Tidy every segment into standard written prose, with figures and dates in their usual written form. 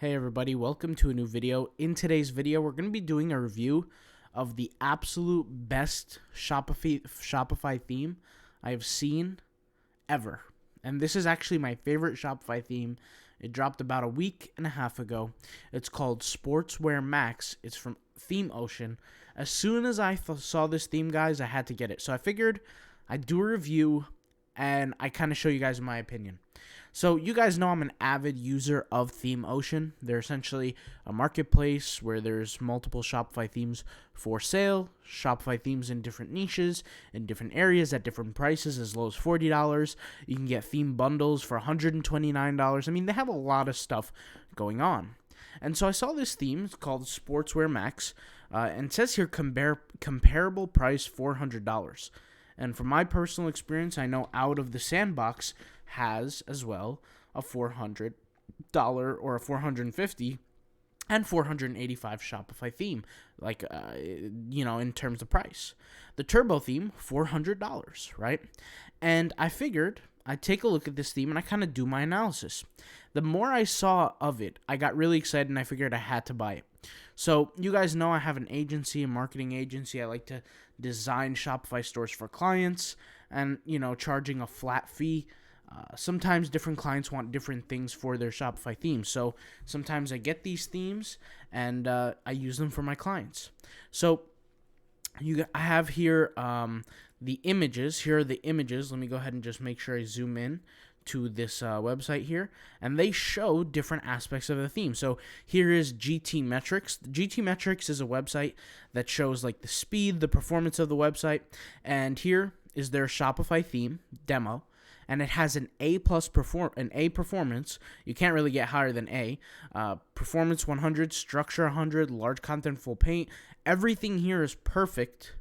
Hey everybody, welcome to a new video. In today's video, we're going to be doing a review of the absolute best Shopify theme I have seen ever. And this is actually my favorite Shopify theme. It dropped about a week and a half ago. It's called Sportswear Max. It's from Ocean. As soon as I saw this theme, guys, I had to get it. So I figured I'd do a review and I kind of show you guys my opinion. So you guys know I'm an avid user of Ocean. They're essentially a marketplace where there's multiple Shopify themes for sale, Shopify themes in different niches, in different areas at different prices as low as $40. You can get theme bundles for $129. I mean, they have a lot of stuff going on. And so I saw this theme. It's called Sportswear Max, and it says here comparable price $400. And from my personal experience, I know Out of the Sandbox has as well a $400 or a $450 and $485 Shopify theme, in terms of price. The Turbo theme, $400, right? And I figured I'd take a look at this theme and I kind of do my analysis. The more I saw of it, I got really excited and I figured I had to buy it. So you guys know I have an agency, a marketing agency. I like to design Shopify stores for clients and, charging a flat fee. Sometimes different clients want different things for their Shopify themes. So sometimes I get these themes and I use them for my clients. So I have here the images. Here are the images. Let me go ahead and just make sure I zoom in to this website here, and they show different aspects of the theme. So here is GT Metrics. GT Metrics is a website that shows like the speed, the performance of the website, and here is their Shopify theme demo, and it has an A+ performance. You can't really get higher than A. Performance 100, structure 100, large content, full paint. Everything here is perfect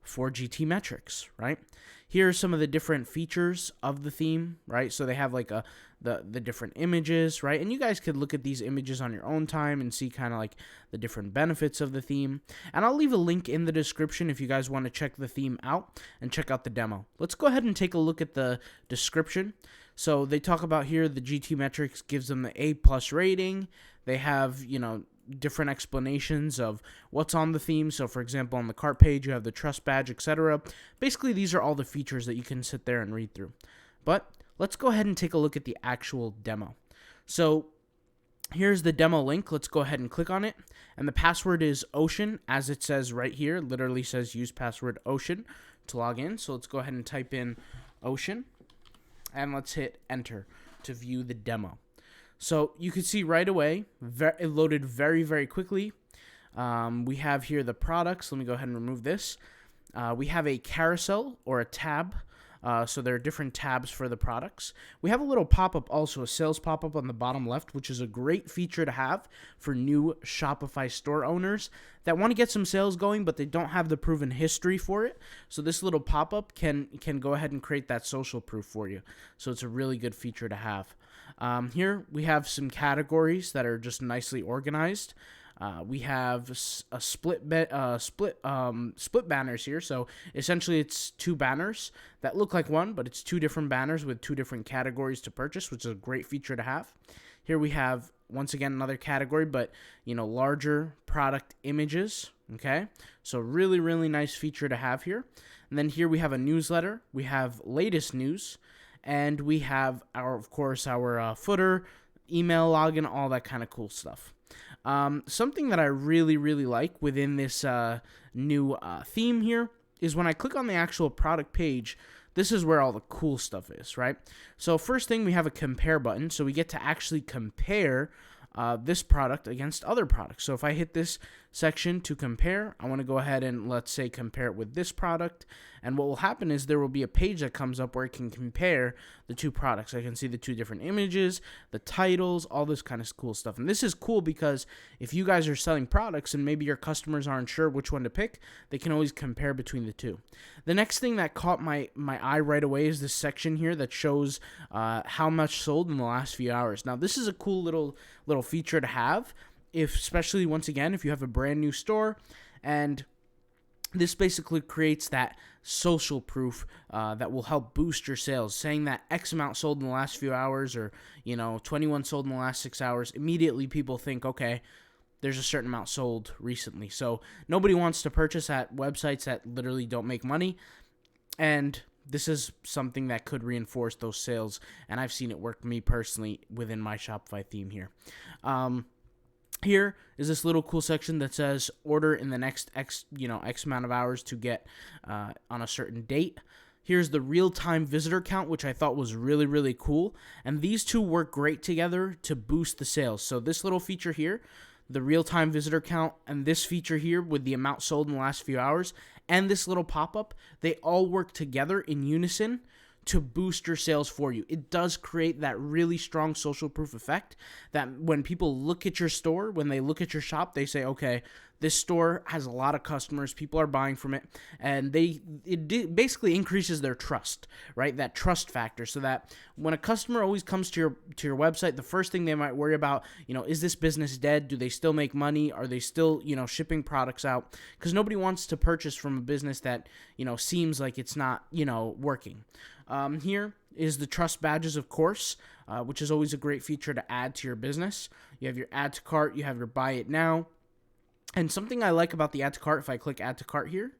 for GT Metrics, right? Here are some of the different features of the theme, right? So they have like the different images, right? And you guys could look at these images on your own time and see kind of like the different benefits of the theme. And I'll leave a link in the description if you guys want to check the theme out and check out the demo. Let's go ahead and take a look at the description. So they talk about here the GT Metrics gives them the A+ rating. They have, different explanations of what's on the theme. So for example, on the cart page, you have the trust badge, etc. Basically, these are all the features that you can sit there and read through. But let's go ahead and take a look at the actual demo. So here's the demo link. Let's go ahead and click on it. And the password is Ocean, as it says right here. It literally says use password Ocean to log in. So let's go ahead and type in Ocean. And let's hit enter to view the demo. So you can see right away, it loaded very, very quickly. We have here the products. Let me go ahead and remove this. We have a carousel or a tab. So there are different tabs for the products. We have a little pop-up also, a sales pop-up on the bottom left, which is a great feature to have for new Shopify store owners that want to get some sales going, but they don't have the proven history for it. So this little pop-up can go ahead and create that social proof for you. So it's a really good feature to have. Here we have some categories that are just nicely organized. We have a split banners here. So essentially it's two banners that look like one, but it's two different banners with two different categories to purchase, which is a great feature to have. Here we have, once again, another category, but, larger product images. Okay. So really, really nice feature to have here. And then here we have a newsletter. We have latest news, and we have our footer, email login, all that kind of cool stuff. Something that I really, really like within this new theme here is when I click on the actual product page, this is where all the cool stuff is, right? So first thing, we have a compare button, so we get to actually compare this product against other products. So if I hit this section to compare, I want to go ahead and, let's say, compare it with this product. And what will happen is there will be a page that comes up where it can compare the two products. I can see the two different images, the titles, all this kind of cool stuff. And this is cool because if you guys are selling products and maybe your customers aren't sure which one to pick, they can always compare between the two. The next thing that caught my eye right away is this section here that shows how much sold in the last few hours. Now, this is a cool little feature to have, especially once again, if you have a brand new store and This basically creates that social proof that will help boost your sales, saying that X amount sold in the last few hours, or 21 sold in the last 6 hours. Immediately people think, okay, there's a certain amount sold recently. So nobody wants to purchase at websites that literally don't make money, and this is something that could reinforce those sales, and I've seen it work me personally within my Shopify theme here. Here is this little cool section that says order in the next X amount of hours to get on a certain date. Here's the real-time visitor count, which I thought was really, really cool. And these two work great together to boost the sales. So this little feature here, the real-time visitor count, and this feature here with the amount sold in the last few hours, and this little pop-up, they all work together in unison to boost your sales for you. It does create that really strong social proof effect that when people look at your store, when they look at your shop, they say, okay, this store has a lot of customers, people are buying from it, and basically increases their trust, right? That trust factor, so that when a customer always comes to your website, the first thing they might worry about, is this business dead? Do they still make money? Are they still, shipping products out? Because nobody wants to purchase from a business that, seems like it's not, working. Here is the trust badges, of course, which is always a great feature to add to your business. You have your add to cart, you have your buy it now. And something I like about the add to cart, if I click add to cart here,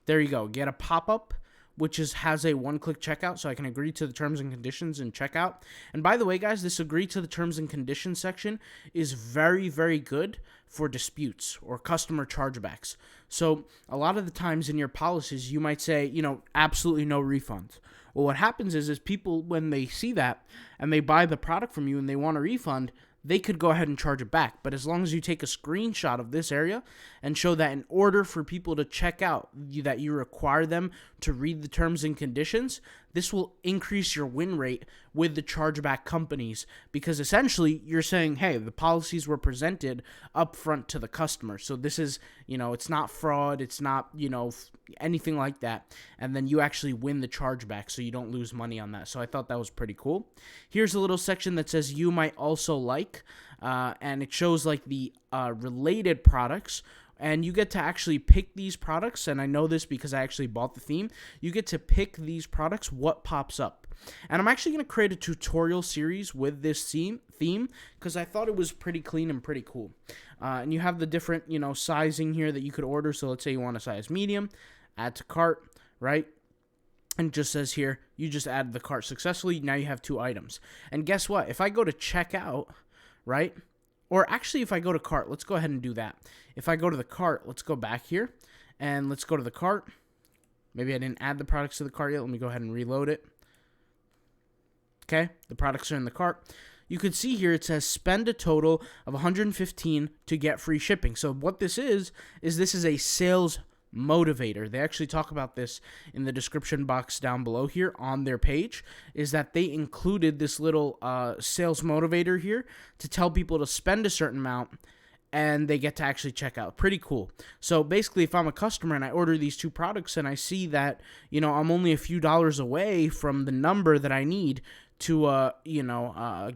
there you go. Get a pop-up, which has a one-click checkout, so I can agree to the terms and conditions and checkout. And by the way, guys, this agree to the terms and conditions section is very, very good for disputes or customer chargebacks. So a lot of the times in your policies, you might say, absolutely no refunds. Well, what happens is people, when they see that and they buy the product from you and they want a refund, they could go ahead and charge it back. But as long as you take a screenshot of this area and show that in order for people to check out, that you require them to read the terms and conditions, this will increase your win rate with the chargeback companies, because essentially you're saying, hey, the policies were presented upfront to the customer. So this is, it's not fraud, it's not, anything like that. And then you actually win the chargeback, so you don't lose money on that. So I thought that was pretty cool. Here's a little section that says you might also like, and it shows like the related products. And you get to actually pick these products, and I know this because I actually bought the theme. You get to pick these products, what pops up. And I'm actually going to create a tutorial series with this theme because I thought it was pretty clean and pretty cool. And you have the different, sizing here that you could order. So let's say you want a size medium, add to cart, right? And it just says here, you just added the cart successfully. Now you have 2 items. And guess what? If I go to checkout, right? Or actually, if I go to cart, let's go ahead and do that. If I go to the cart, let's go back here, and let's go to the cart. Maybe I didn't add the products to the cart yet. Let me go ahead and reload it. Okay, the products are in the cart. You could see here it says spend a total of $115 to get free shipping. So what this is this is a sales motivator. They actually talk about this in the description box down below here on their page, is that they included this little sales motivator here to tell people to spend a certain amount and they get to actually check out. Pretty cool. So basically, if I'm a customer and I order these 2 products and I see that, I'm only a few dollars away from the number that I need to,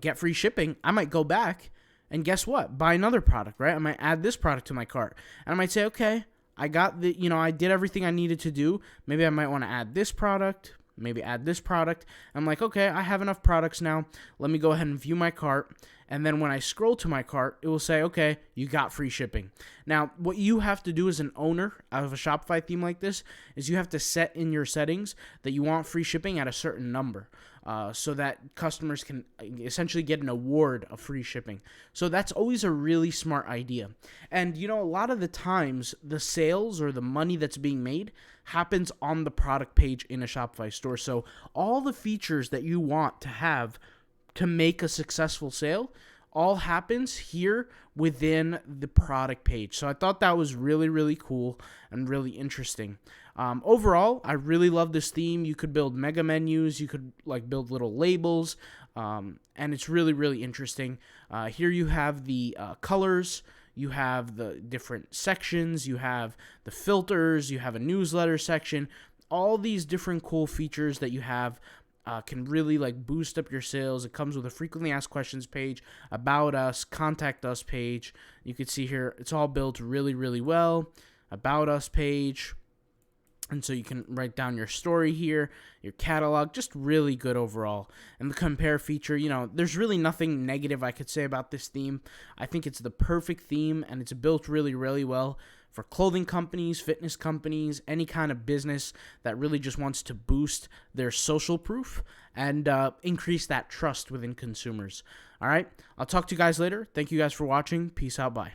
get free shipping, I might go back and guess what? Buy another product, right? I might add this product to my cart. And I might say, okay, I got I did everything I needed to do. Maybe I might want to add this product, maybe add this product. I'm like, okay, I have enough products now. Let me go ahead and view my cart. And then when I scroll to my cart, it will say, okay, you got free shipping. Now, what you have to do as an owner of a Shopify theme like this is you have to set in your settings that you want free shipping at a certain number. So that customers can essentially get an award of free shipping. So that's always a really smart idea. And, a lot of the times, the sales or the money that's being made happens on the product page in a Shopify store. So all the features that you want to have to make a successful sale all happens here within the product page. So I thought that was really, really cool and really interesting. Overall, I really love this theme. You could build mega menus. You could build little labels. And it's really, really interesting. Here you have the colors. You have the different sections. You have the filters. You have a newsletter section. All these different cool features that you have can really boost up your sales. It comes with a frequently asked questions page, about us, contact us page. You can see here it's all built really, really well. About Us page. And so you can write down your story here, your catalog, just really good overall. And the compare feature, there's really nothing negative I could say about this theme. I think it's the perfect theme, and it's built really, really well for clothing companies, fitness companies, any kind of business that really just wants to boost their social proof and increase that trust within consumers. All right, I'll talk to you guys later. Thank you guys for watching. Peace out. Bye.